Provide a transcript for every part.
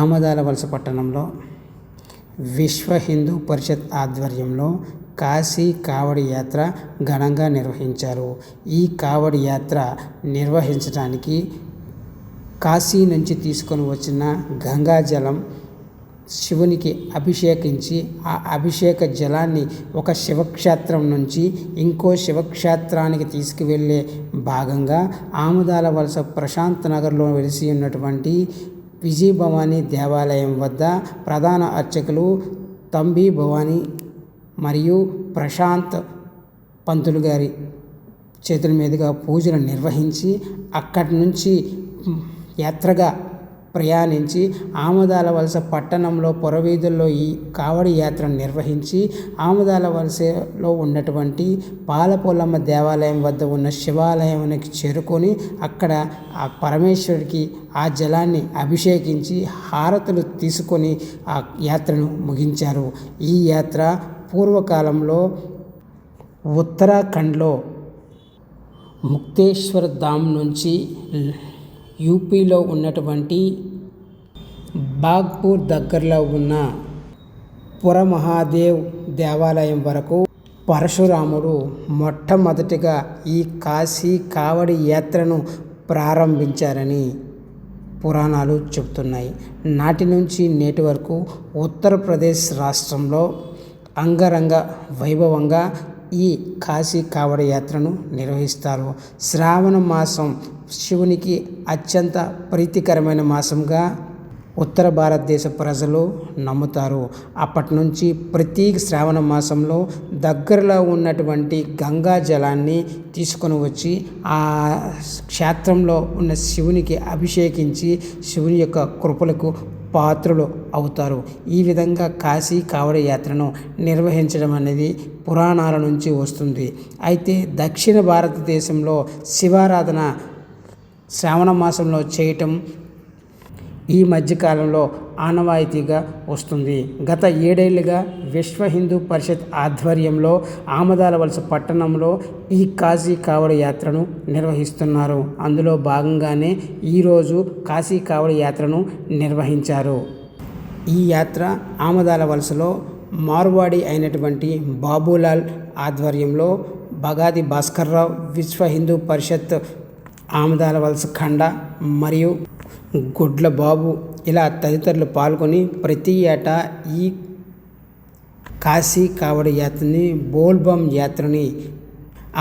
ఆమదాల వలస పట్టణంలో విశ్వ హిందూ పరిషత్ ఆధ్వర్యంలో కాశీ కావడి యాత్ర ఘనంగా నిర్వహించారు. ఈ కావడి యాత్ర నిర్వహించడానికి కాశీ నుంచి తీసుకొని వచ్చిన గంగాజలం శివునికి అభిషేకించి ఆ అభిషేక జలాన్ని ఒక శివక్షేత్రం నుంచి ఇంకో శివక్షేత్రానికి తీసుకువెళ్ళే భాగంగా ఆముదాల వలస ప్రశాంత్ నగర్లో వెలిసి ఉన్నటువంటి విజయ భవానీ దేవాలయం వద్ద ప్రధాన అర్చకులు తంబి భవానీ మరియు ప్రశాంత్ పంతులు గారి చేతుల మీదుగా పూజలు నిర్వహించి అక్కడి నుంచి యాత్రగా ప్రయాణించి ఆముదాల వలస పట్టణంలో పొరవీధుల్లో ఈ కావడి యాత్రను నిర్వహించి ఆముదాల వలసలో ఉన్నటువంటి పాలపోలమ్మ దేవాలయం వద్ద ఉన్న శివాలయానికి చేరుకొని అక్కడ ఆ పరమేశ్వరుడికి ఆ జలాన్ని అభిషేకించి హారతులు తీసుకొని ఆ యాత్రను ముగించారు. ఈ యాత్ర పూర్వకాలంలో ఉత్తరాఖండ్లో ముక్తేశ్వర్ ధామ్ నుంచి యూపీలో ఉన్నటువంటి బాగ్పూర్ దగ్గరలో ఉన్న పురమహాదేవ్ దేవాలయం వరకు పరశురాముడు మొట్టమొదటిగా ఈ కాశీ కావడి యాత్రను ప్రారంభించారని పురాణాలు చెబుతున్నాయి. నాటి నుంచి నేటి వరకు ఉత్తరప్రదేశ్ రాష్ట్రంలో అంగరంగ వైభవంగా ఈ కాశీ కావడి యాత్రను నిర్వహిస్తారు. శ్రావణ మాసం శివునికి అత్యంత ప్రీతికరమైన మాసంగా ఉత్తర భారతదేశ ప్రజలు నమ్ముతారు. అప్పటి నుంచి ప్రతి శ్రావణ మాసంలో దగ్గరలో ఉన్నటువంటి గంగా జలాన్ని తీసుకొని వచ్చి ఆ క్షేత్రంలో ఉన్న శివునికి అభిషేకించి శివుని యొక్క కృపలకు పాత్రులు అవుతారు. ఈ విధంగా కాశీ కావడి యాత్రను నిర్వహించడం అనేది పురాణాల నుంచి వస్తుంది. అయితే దక్షిణ భారతదేశంలో శివారాధన శ్రావణ మాసంలో చేయటం ఈ మధ్యకాలంలో ఆనవాయితీగా వస్తుంది. గత 7 ఏళ్లుగా విశ్వ హిందూ పరిషత్ ఆధ్వర్యంలో ఆమదాల వలస పట్టణంలో ఈ కాశీ కావడి యాత్రను నిర్వహిస్తున్నారు. అందులో భాగంగానే ఈరోజు కాశీ కావడి యాత్రను నిర్వహించారు. ఈ యాత్ర ఆమదాల వలసలో మార్వాడి అయినటువంటి బాబులాల్ ఆధ్వర్యంలో బగాది భాస్కర్రావు, విశ్వ హిందూ పరిషత్ ఆమదాల వలస ఖండ మరియు గుడ్ల బాబు ఇలా తదితరులు పాల్గొని ప్రతి ఏటా ఈ కాశీ కావడి యాత్రని బోల్బమ్ యాత్రని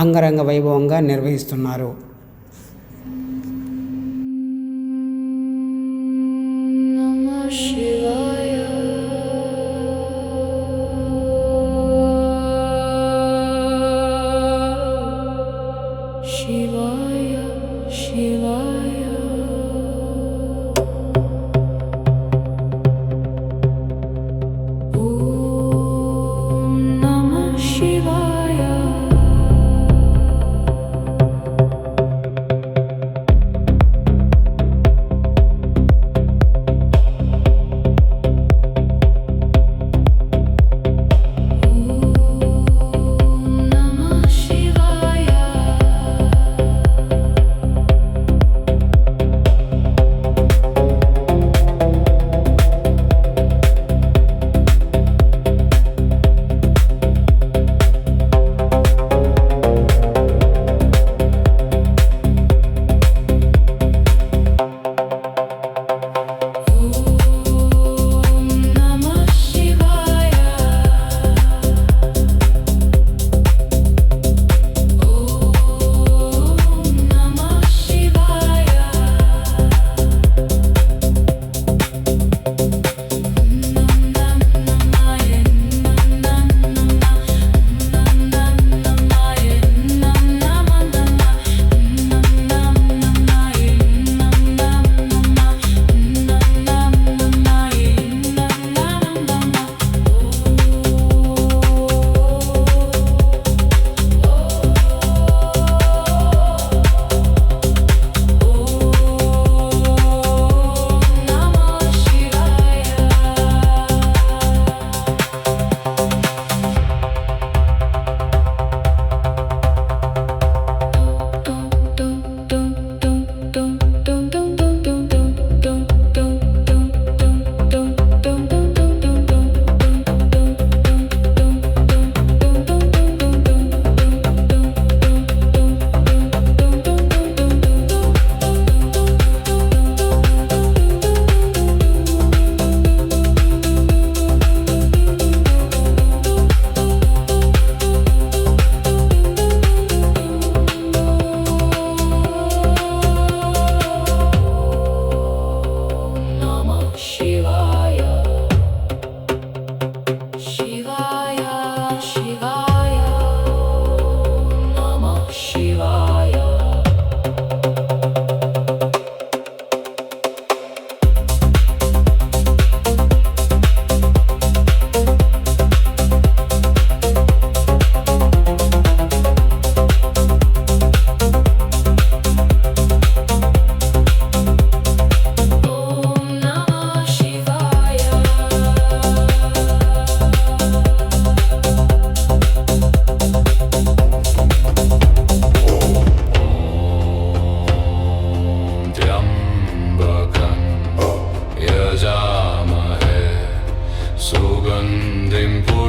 అంగరంగ వైభవంగా నిర్వహిస్తున్నారు.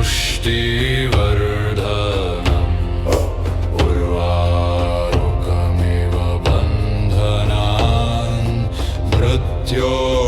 पुष्टिवर्धनम् उर्वारुकमिव बन्धनान् मृत्योर्मुक्षीयमामृतम्